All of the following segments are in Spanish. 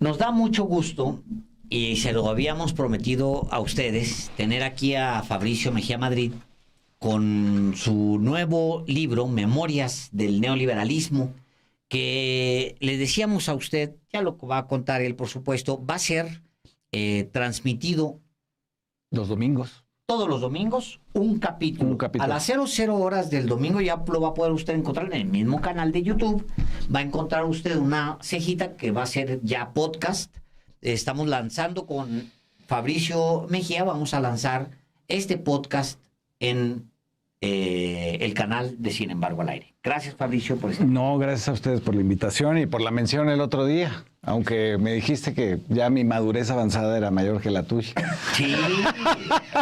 Nos da mucho gusto, y se lo habíamos prometido a ustedes, tener aquí a Fabricio Mejía Madrid con su nuevo libro, Memorias del Neoliberalismo, que le decíamos a usted, ya lo va a contar él, por supuesto, va a ser transmitido Los domingos. todos los domingos, un capítulo. A las 00 horas del domingo ya lo va a poder usted encontrar en el mismo canal de YouTube. Va a encontrar usted una cejita que va a ser ya podcast. Estamos lanzando con Fabricio Mejía, vamos a lanzar este podcast en el canal de Sin embargo al aire. Gracias, Fabricio, por estar. No, gracias a ustedes por la invitación y por la mención el otro día. Aunque me dijiste que ya mi madurez avanzada era mayor que la tuya. Sí,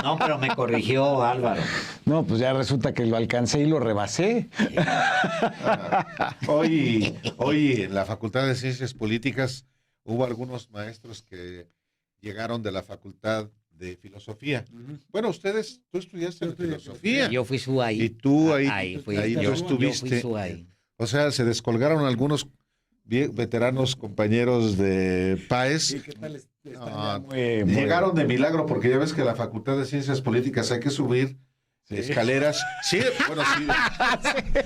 no, pero me corrigió Álvaro. No, pues ya resulta que lo alcancé y lo rebasé. Sí. Hoy en la Facultad de Ciencias Políticas hubo algunos maestros que llegaron de la Facultad de Filosofía. Bueno, tú estudiaste filosofía. Yo fui su ahí. Y tú ahí Tú estuviste. Yo fui su ahí. O sea, se descolgaron algunos veteranos compañeros de PAES. ¿Qué tal? Llegaron de milagro, porque ya ves que la Facultad de Ciencias Políticas hay que subir escaleras. Sí, bueno, sí.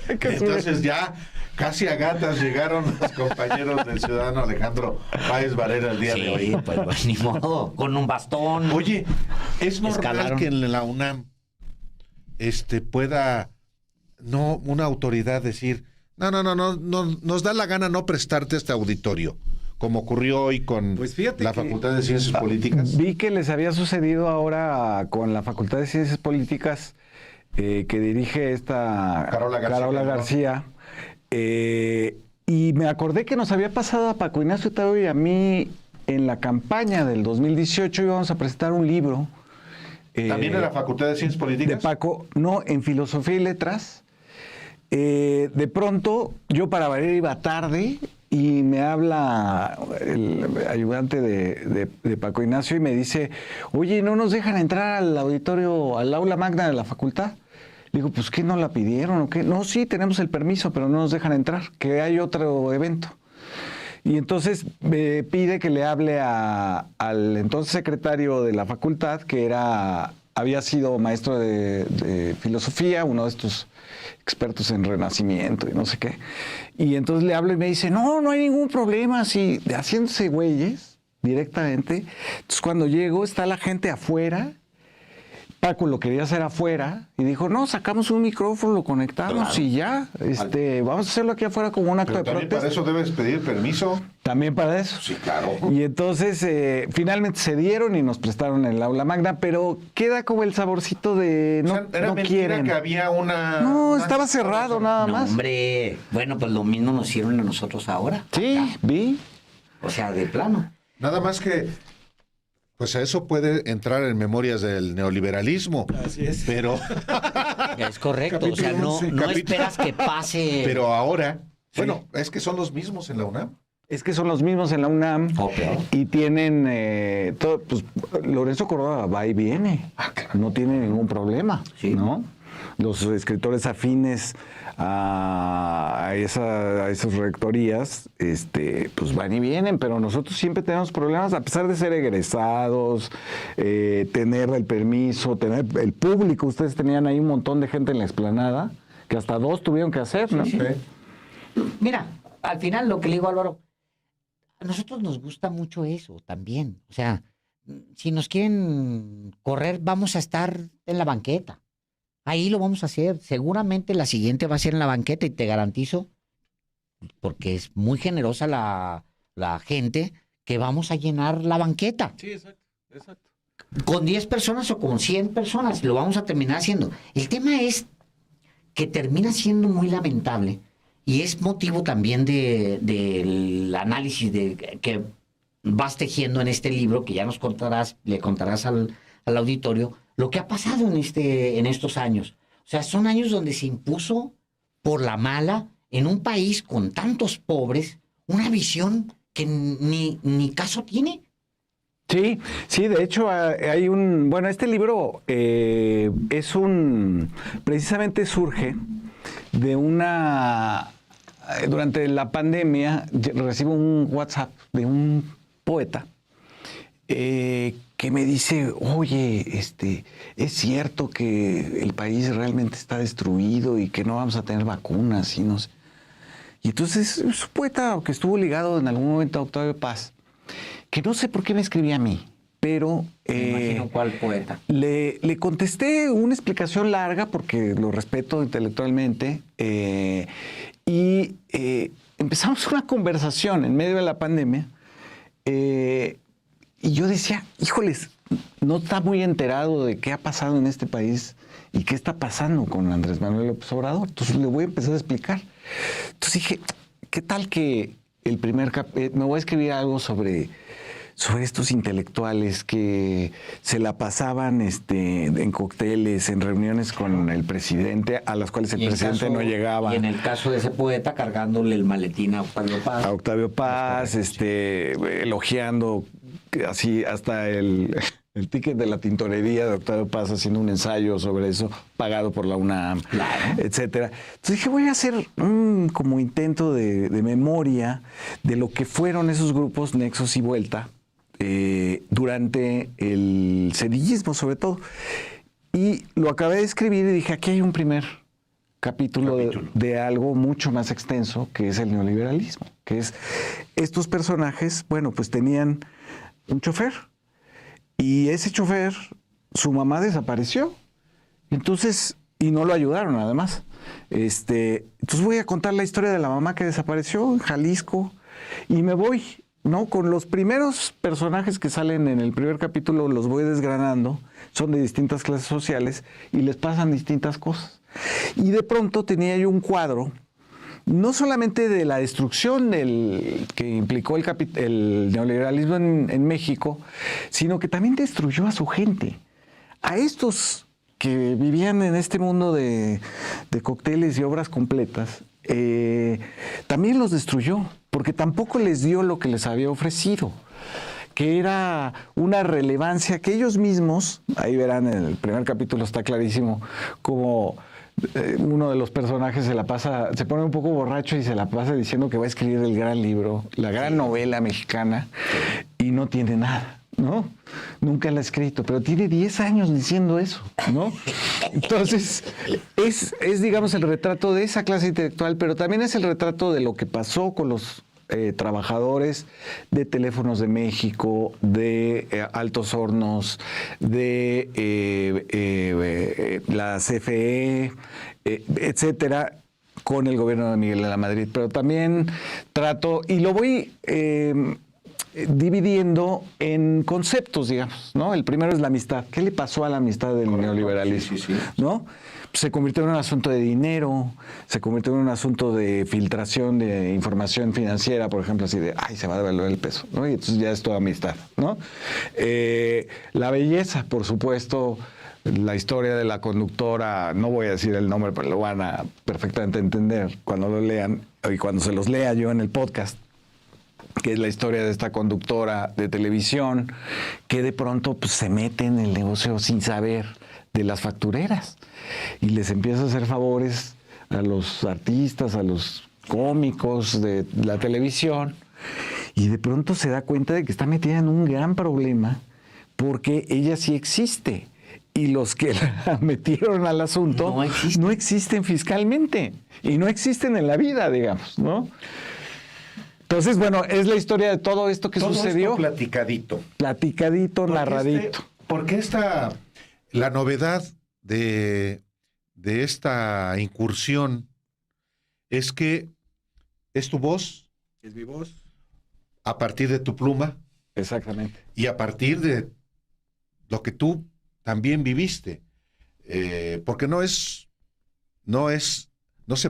Entonces ya casi a gatas llegaron los compañeros del ciudadano Alejandro Páez Barrera el día de hoy. Sí, pues ni modo, con un bastón. Oye, ¿es normal Escalaron. que en la UNAM pueda una autoridad decir no, nos da la gana no prestarte este auditorio, como ocurrió hoy con la Facultad de Ciencias Políticas? Vi que les había sucedido ahora con la Facultad de Ciencias Políticas que dirige esta Carola García. Y me acordé que nos había pasado a Paco Ignacio Tadeo y a mí en la campaña del 2018 íbamos a presentar un libro. ¿También en la Facultad de Ciencias Políticas? De Paco, no, en Filosofía y Letras. De pronto, yo para variar iba tarde y me habla el ayudante de Paco Ignacio y me dice, oye, ¿no nos dejan entrar al auditorio, al aula magna de la facultad? Le digo, pues, ¿qué no la pidieron o qué? No, sí, tenemos el permiso, pero no nos dejan entrar, que hay otro evento. Y entonces me pide que le hable al entonces secretario de la facultad, que había sido maestro de filosofía, uno de estos expertos en Renacimiento y no sé qué. Y entonces le hablo y me dice, no hay ningún problema, así, haciéndose güeyes directamente. Entonces cuando llego está la gente afuera. Paco lo quería hacer afuera y dijo, no, sacamos un micrófono, lo conectamos, claro, y ya, vamos a hacerlo aquí afuera como un acto de protesta. ¿También para eso debes pedir permiso? También para eso. Sí, claro. Y entonces finalmente se dieron y nos prestaron el aula magna, pero queda como el saborcito de ¿Era no mentira quieren. Que había una... No, estaba cerrado nada más. Hombre, bueno, pues lo mismo nos hicieron a nosotros ahora. Sí, acá. Vi. O sea, de plano. Nada más que... Pues a eso puede entrar en Memorias del Neoliberalismo. Así es. Pero... Es correcto, o sea, no esperas que pase... Pero ahora, bueno, es que son los mismos en la UNAM. Es que son los mismos en la UNAM. Okay. Y tienen todo, pues Lorenzo Córdoba va y viene. Claro. No tiene ningún problema, sí, ¿no? Los escritores afines a esas rectorías, pues van y vienen, pero nosotros siempre tenemos problemas, a pesar de ser egresados, tener el permiso, tener el público. Ustedes tenían ahí un montón de gente en la explanada, que hasta 2 tuvieron que hacer, ¿no? Sí. Mira, al final lo que le digo a Álvaro, a nosotros nos gusta mucho eso también. O sea, si nos quieren correr, vamos a estar en la banqueta. Ahí lo vamos a hacer. Seguramente la siguiente va a ser en la banqueta y te garantizo, porque es muy generosa la gente, que vamos a llenar la banqueta. Sí, exacto. Con 10 personas o con 100 personas, lo vamos a terminar haciendo. El tema es que termina siendo muy lamentable y es motivo también del análisis que vas tejiendo en este libro, que ya le contarás al auditorio, lo que ha pasado en estos años. O sea, son años donde se impuso por la mala, en un país con tantos pobres, una visión que ni caso tiene. Sí, de hecho hay este libro precisamente surge de durante la pandemia recibo un WhatsApp de un poeta, que me dice, oye, es cierto que el país realmente está destruido y que no vamos a tener vacunas y no sé. Y entonces es un poeta que estuvo ligado en algún momento a Octavio Paz, que no sé por qué me escribía a mí, pero... Me imagino cuál poeta. Le contesté una explicación larga porque lo respeto intelectualmente y empezamos una conversación en medio de la pandemia y yo decía, híjoles, no está muy enterado de qué ha pasado en este país y qué está pasando con Andrés Manuel López Obrador. Entonces le voy a empezar a explicar. Entonces dije, ¿qué tal que el primer me voy a escribir algo sobre estos intelectuales que se la pasaban en cócteles, en reuniones con el presidente, a las cuales el presidente no llegaba. Y en el caso de ese poeta, cargándole el maletín a Octavio Paz. A Octavio Paz, elogiando así hasta el ticket de la tintorería de Octavio Paz, haciendo un ensayo sobre eso, pagado por la UNAM, Claro. etcétera. Entonces dije, voy a hacer un como intento de memoria de lo que fueron esos grupos Nexos y Vuelta, durante el cedillismo sobre todo. Y lo acabé de escribir y dije, aquí hay un primer capítulo. De algo mucho más extenso, que es el neoliberalismo, que es estos personajes, bueno, pues tenían un chofer y ese chofer, su mamá desapareció. Entonces, y no lo ayudaron además. Entonces voy a contar la historia de la mamá que desapareció en Jalisco y me voy, ¿no? Con los primeros personajes que salen en el primer capítulo los voy desgranando, son de distintas clases sociales y les pasan distintas cosas. Y de pronto tenía yo un cuadro, no solamente de la destrucción que implicó el neoliberalismo en México, sino que también destruyó a su gente, a estos que vivían en este mundo de cócteles y obras completas. También los destruyó, porque tampoco les dio lo que les había ofrecido, que era una relevancia que ellos mismos, ahí verán en el primer capítulo está clarísimo, como uno de los personajes se pone un poco borracho y se la pasa diciendo que va a escribir el gran libro, la gran novela mexicana, y no tiene nada, ¿no? Nunca la ha escrito, pero tiene 10 años diciendo eso, ¿no? Entonces, es digamos, el retrato de esa clase intelectual, pero también es el retrato de lo que pasó con los trabajadores de Teléfonos de México, de Altos Hornos, de la CFE, etcétera, con el gobierno de Miguel de la Madrid. Pero también trato, y lo voy dividiendo en conceptos, digamos, ¿no? El primero es la amistad. ¿Qué le pasó a la amistad del neoliberalismo? Sí. ¿No? Se convirtió en un asunto de dinero, se convirtió en un asunto de filtración de información financiera, por ejemplo, así de, ay, se va a devaluar el peso, ¿no? Y entonces ya es toda amistad, ¿no? La belleza, por supuesto, la historia de la conductora, no voy a decir el nombre, pero lo van a perfectamente entender cuando lo lean, y cuando se los lea yo en el podcast, que es la historia de esta conductora de televisión que de pronto pues, se mete en el negocio sin saber de las factureras y les empieza a hacer favores a los artistas, a los cómicos de la televisión, y de pronto se da cuenta de que está metida en un gran problema porque ella sí existe y los que la metieron al asunto no existen fiscalmente y no existen en la vida, digamos, ¿no? Entonces, bueno, es la historia de todo esto que sucedió. Esto platicadito. Platicadito, narradito. Porque la novedad de esta incursión es que es tu voz. Es mi voz. A partir de tu pluma. Exactamente. Y a partir de lo que tú también viviste. Porque no se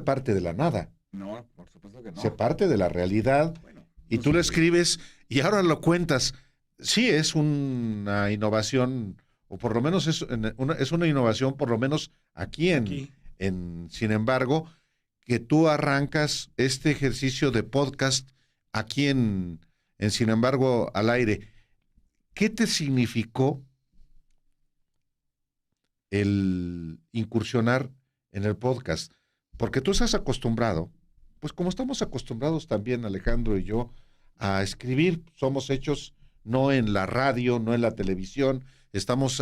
parte de la nada. No, por supuesto que no. Se parte de la realidad, bueno, y tú lo escribes y ahora lo cuentas. Sí, es una innovación, o por lo menos es una innovación, por lo menos aquí. Sin embargo, que tú arrancas este ejercicio de podcast aquí en Sin embargo, al aire. ¿Qué te significó el incursionar en el podcast? Porque tú estás acostumbrado, pues como estamos acostumbrados también, Alejandro y yo, a escribir. Somos hechos no en la radio, no en la televisión, estamos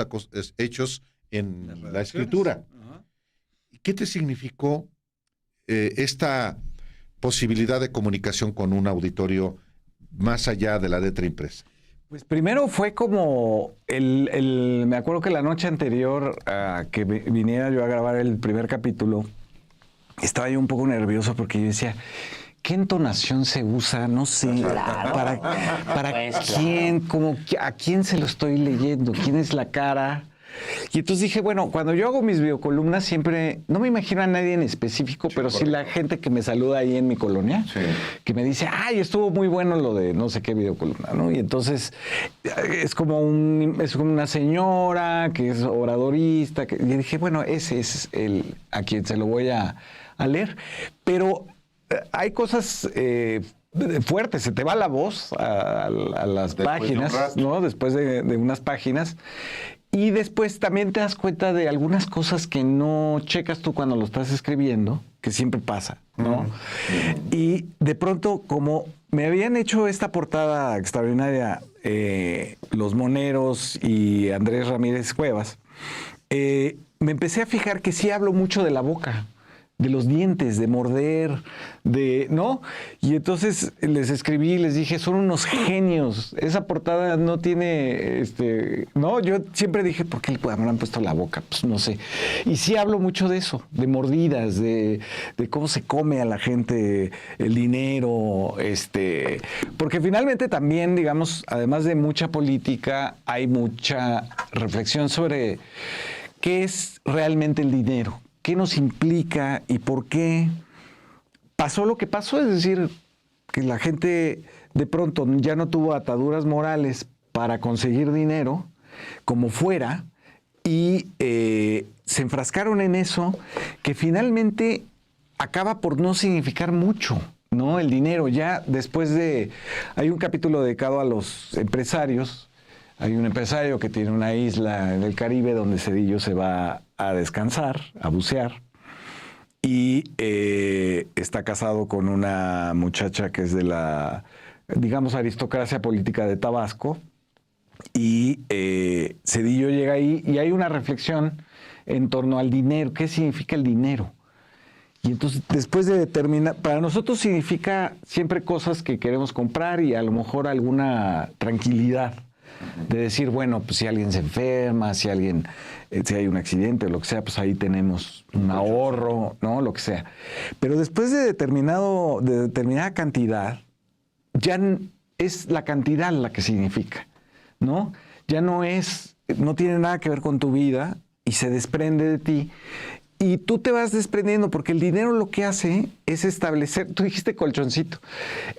hechos en la escritura. ¿Qué te significó esta posibilidad de comunicación con un auditorio más allá de la letra impresa? Pues primero fue como me acuerdo que la noche anterior a que viniera yo a grabar el primer capítulo, estaba yo un poco nervioso porque yo decía, ¿qué entonación se usa? No sé, Claro. para Pues, quién, a quién se lo estoy leyendo, quién es la cara. Y entonces dije, bueno, cuando yo hago mis videocolumnas siempre, no me imagino a nadie en específico, pero sí la gente que me saluda ahí en mi colonia, que me dice, ay, estuvo muy bueno lo de no sé qué videocolumna, ¿no? Y entonces es como una señora que es oradorista, y dije, bueno, ese es a quien se lo voy a leer. Pero hay cosas fuertes, se te va la voz a las páginas, ¿no? Después de unas páginas. Y después también te das cuenta de algunas cosas que no checas tú cuando lo estás escribiendo, que siempre pasa, ¿no? Y de pronto, como me habían hecho esta portada extraordinaria, Los Moneros y Andrés Ramírez Cuevas, me empecé a fijar que sí hablo mucho de la boca, de los dientes, de morder, ¿no? Y entonces les escribí, les dije, son unos genios. Esa portada no tiene, no, yo siempre dije, ¿por qué le habrán puesto la boca? Pues no sé. Y sí hablo mucho de eso, de mordidas, de cómo se come a la gente el dinero, porque finalmente también, digamos, además de mucha política, hay mucha reflexión sobre qué es realmente el dinero. ¿Qué nos implica y por qué pasó lo que pasó? Es decir, que la gente de pronto ya no tuvo ataduras morales para conseguir dinero, como fuera, y se enfrascaron en eso, que finalmente acaba por no significar mucho, ¿no? El dinero, ya después hay un capítulo dedicado a los empresarios. Hay un empresario que tiene una isla en el Caribe donde Zedillo se va a descansar, a bucear, y está casado con una muchacha que es de la, digamos, aristocracia política de Tabasco, y Zedillo llega ahí y hay una reflexión en torno al dinero. ¿Qué significa el dinero? Y entonces, después de determinar, para nosotros significa siempre cosas que queremos comprar y a lo mejor alguna tranquilidad. De decir, bueno, pues si alguien se enferma, si hay un accidente o lo que sea, pues ahí tenemos un ahorro, ¿no? Lo que sea. Pero después de determinada cantidad, ya es la cantidad la que significa, ¿no? Ya no tiene nada que ver con tu vida y se desprende de ti. Y tú te vas desprendiendo porque el dinero lo que hace es establecer, tú dijiste colchoncito,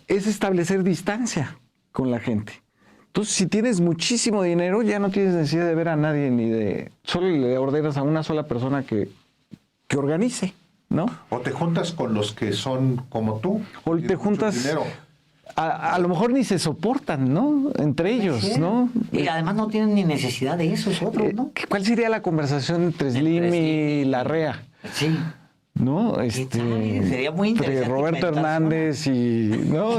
es establecer distancia con la gente. Entonces, si tienes muchísimo dinero, ya no tienes necesidad de ver a nadie, solo le ordenas a una sola persona que organice, ¿no? O te juntas con los que son como tú. O te juntas, a lo mejor ni se soportan, ¿no? Entre ellos, ¿no? Y además no tienen ni necesidad de eso, ¿no? ¿Cuál sería la conversación entre Slim y Larrea? Sí. ¿no? Sería muy interesante. Roberto Hernández y, ¿no?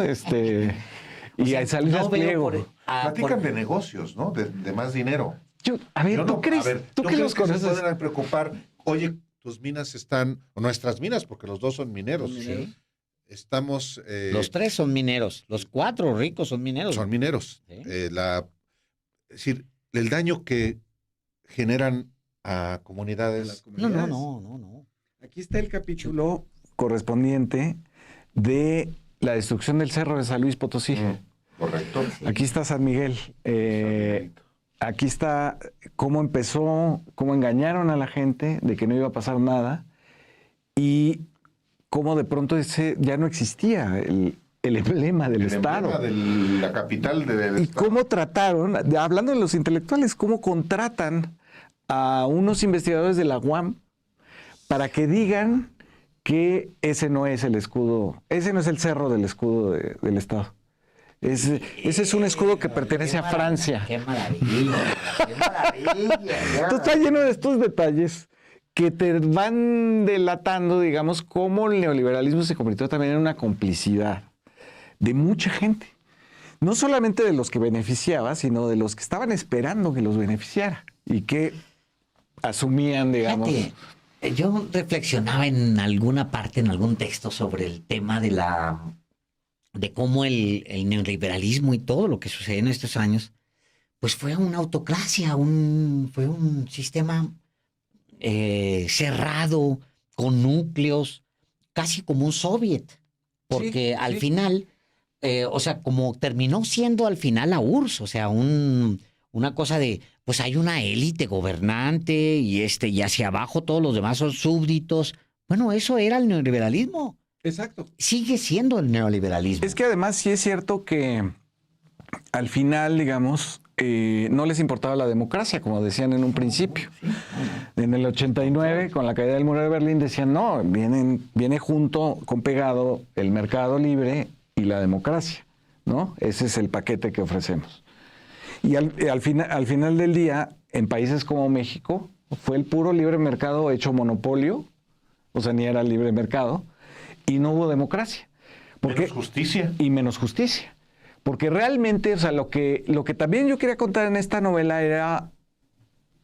Y a Salinas Pliego. Platican de negocios, ¿no? De más dinero. ¿Tú crees, ¿tú que los conoces? Se pueden preocupar, oye, tus minas están, o nuestras minas, porque los dos son mineros. Sí. Estamos... los tres son mineros, los cuatro ricos son mineros. Son mineros. ¿Sí? Es decir, el daño que generan a comunidades... No. Aquí está el capítulo correspondiente de la destrucción del cerro de San Luis Potosí. Correcto. Aquí está San Miguel. Aquí está cómo empezó, cómo engañaron a la gente de que no iba a pasar nada y cómo de pronto ya no existía el emblema del Estado. El emblema de la capital del y Estado. cómo trataron, hablando de los intelectuales, cómo contratan a unos investigadores de la UAM para que digan que ese no es el escudo, ese no es el cerro del escudo del Estado. Ese es un escudo que pertenece a Francia. ¡Qué maravilla! ¡Qué maravilla! Esto está lleno de estos detalles que te van delatando, digamos, cómo el neoliberalismo se convirtió también en una complicidad de mucha gente. no solamente de los que beneficiaba, sino de los que estaban esperando que los beneficiara y que asumían, digamos... Fíjate, yo reflexionaba en alguna parte, en algún texto, sobre el tema de cómo el neoliberalismo y todo lo que sucede en estos años, pues fue una autocracia, fue un sistema cerrado, con núcleos, casi como un soviet, porque al final, o sea, como terminó siendo al final la URSS, o sea, una cosa de, pues hay una élite gobernante y hacia abajo todos los demás son súbditos. Bueno, eso era el neoliberalismo. Exacto. Sigue siendo el neoliberalismo. Es que además sí es cierto que al final, digamos, no les importaba la democracia, como decían en un principio. En el 89, con la caída del muro de Berlín, decían, no, viene junto, con pegado, el mercado libre y la democracia, ¿no? Ese es el paquete que ofrecemos. Y al final del día, en países como México, fue el puro libre mercado hecho monopolio, o sea, ni era libre mercado, y no hubo democracia. Menos justicia. Y menos justicia. Porque realmente, o sea, lo que también yo quería contar en esta novela era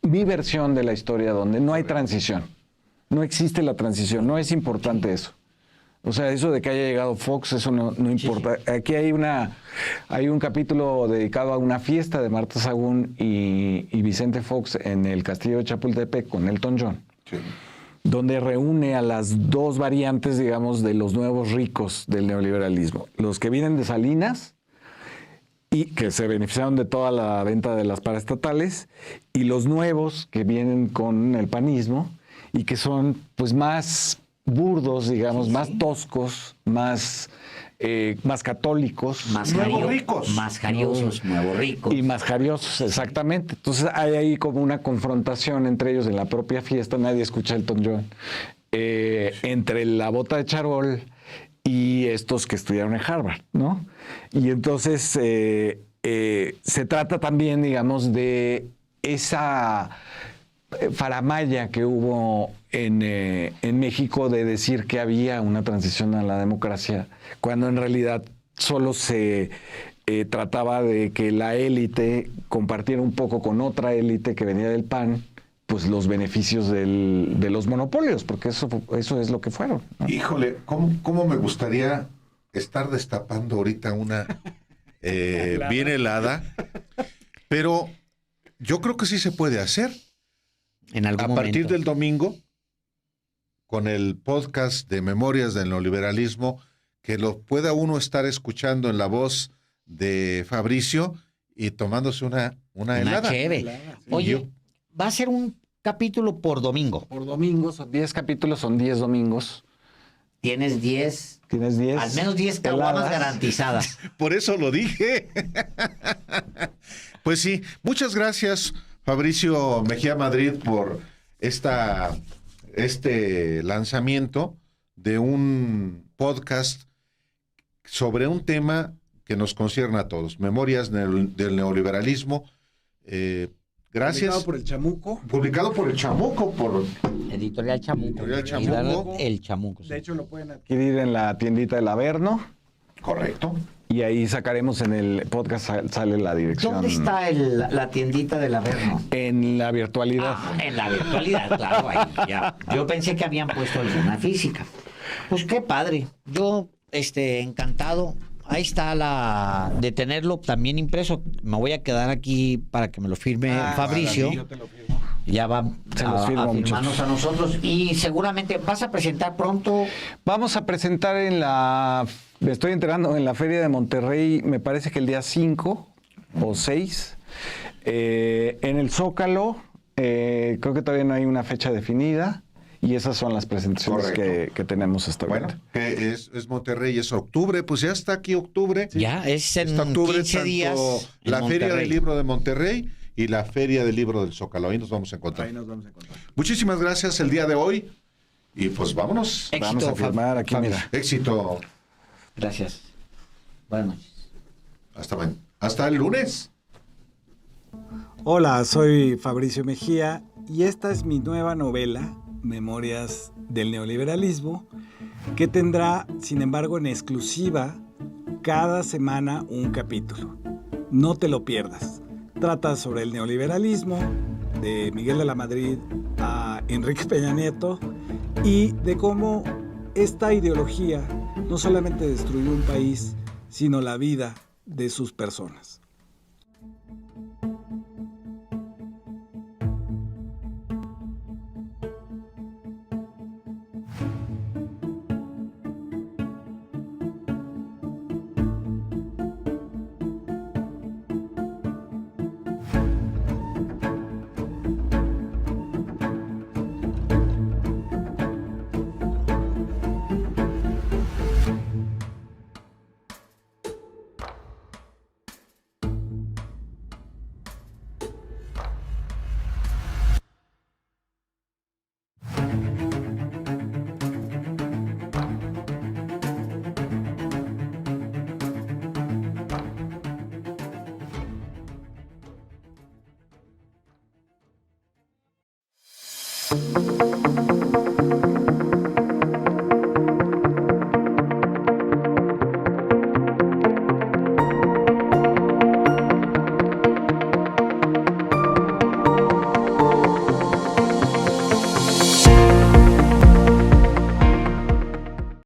mi versión de la historia, donde no hay transición. No existe la transición, no es importante eso. O sea, eso de que haya llegado Fox, eso no importa. Sí. Aquí hay un capítulo dedicado a una fiesta de Marta Sagún y Vicente Fox en el Castillo de Chapultepec con Elton John. Sí. Donde reúne a las dos variantes, digamos, de los nuevos ricos del neoliberalismo. Los que vienen de Salinas y que se beneficiaron de toda la venta de las paraestatales, y los nuevos que vienen con el panismo y que son pues más burdos, digamos, más toscos, más católicos. Más ricos. Más jariosos, nuevos ricos. Y más jariosos, exactamente. Entonces hay ahí como una confrontación entre ellos en la propia fiesta, nadie escucha Elton John, entre la bota de charol y estos que estudiaron en Harvard, ¿no? Y entonces se trata también, digamos, de esa faramalla que hubo en México de decir que había una transición a la democracia, cuando en realidad solo se trataba de que la élite compartiera un poco con otra élite que venía del PAN, pues los beneficios de los monopolios, porque eso es lo que fueron, ¿no? Híjole, ¿cómo me gustaría estar destapando ahorita una bien helada? Pero yo creo que sí se puede hacer. En algún momento. A partir momento. del domingo, con el podcast de Memorias del Neoliberalismo, que lo pueda uno estar escuchando en la voz de Fabricio y tomándose una helada. Chévere. Oye, va a ser un capítulo por domingo. Por domingo, son 10 capítulos, son 10 domingos. Tienes 10. Tienes 10. Al menos 10 caguamas garantizadas. Por eso lo dije. Pues sí, muchas gracias, Fabricio Mejía Madrid, por este lanzamiento de un podcast sobre un tema que nos concierne a todos, Memorias del Neoliberalismo. Gracias. Publicado por El Chamuco. Publicado por El Chamuco, por Editorial Chamuco. Editorial Chamuco. El Chamuco. Sí. De hecho, lo pueden adquirir en la tiendita del Averno. Correcto. Y ahí sacaremos en el podcast, sale la dirección. ¿Dónde está la tiendita del Averno? En la virtualidad. En la virtualidad, claro. Ahí, ya. Yo pensé que habían puesto alguna física. Pues qué padre. Yo, encantado. Ahí está de tenerlo también impreso. Me voy a quedar aquí para que me lo firme Fabricio. Yo te lo firmo. Ya va a firmarnos a nosotros. Y seguramente vas a presentar pronto. Vamos a presentar me estoy enterando, en la Feria de Monterrey, me parece que el día 5 o 6. En el Zócalo, creo que todavía no hay una fecha definida. Y esas son las presentaciones que tenemos hasta ahora. Bueno, que es Monterrey, es octubre, pues ya está aquí octubre. Ya, es en octubre, 15 días. La Feria del Libro de Monterrey y la Feria del Libro del Zócalo. Ahí nos vamos a encontrar. Muchísimas gracias el día de hoy. Y pues vámonos. Éxito, vamos a firmar aquí, mira. Éxito. Gracias. Buenas noches. Hasta el lunes. Hola, soy Fabricio Mejía y esta es mi nueva novela, Memorias del Neoliberalismo, que tendrá, sin embargo, en exclusiva cada semana un capítulo. No te lo pierdas. Trata sobre el neoliberalismo, de Miguel de la Madrid a Enrique Peña Nieto, y de cómo esta ideología no solamente destruyó un país, sino la vida de sus personas.